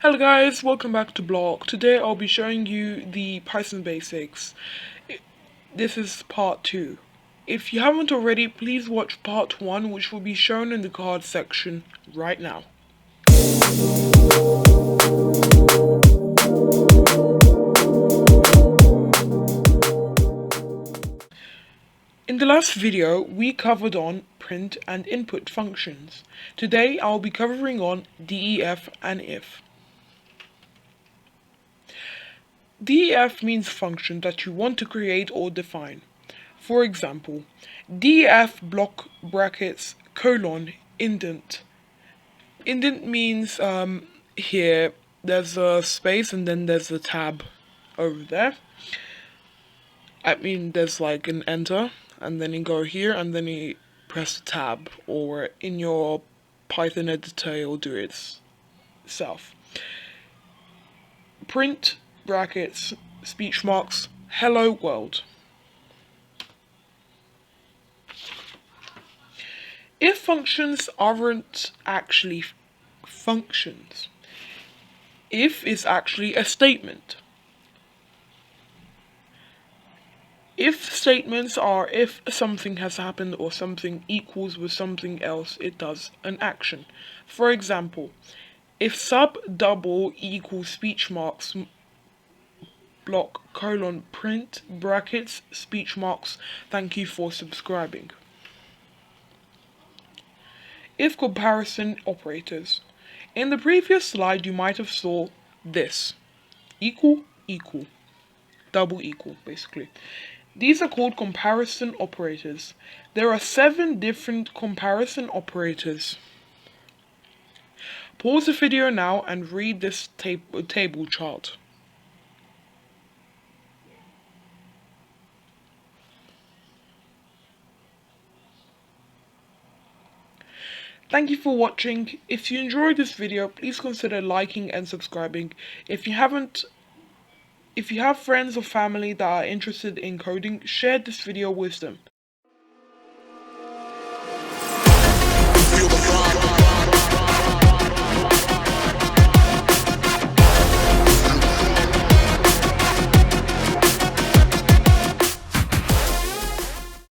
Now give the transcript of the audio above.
Hello guys, welcome back to Block. Today I'll be showing you the Python basics. This is part 2. If you haven't already, please watch part 1, which will be shown in the card section right now. In the last video, we covered on print and input functions. Today I'll be covering on def and if. Def means function that you want to create or define. For example, def block brackets colon indent. Indent means here there's a space and then there's a tab over there. I mean there's like an enter and then you go here and then you press the tab, or in your Python editor it'll do it itself. Print brackets speech marks hello world. If functions aren't actually functions, if is actually a statement. If statements are if something has happened or something equals with something else, it does an action. For example, if sub double equals speech marks block colon print brackets speech marks thank you for subscribing. If comparison operators. In the previous slide you might have saw this. Equal, equal. Double equal, basically. These are called comparison operators. There are 7 different comparison operators. Pause the video now and read this table chart. Thank you for watching. If you enjoyed this video, please consider liking and subscribing. If you have friends or family that are interested in coding, share this video with them.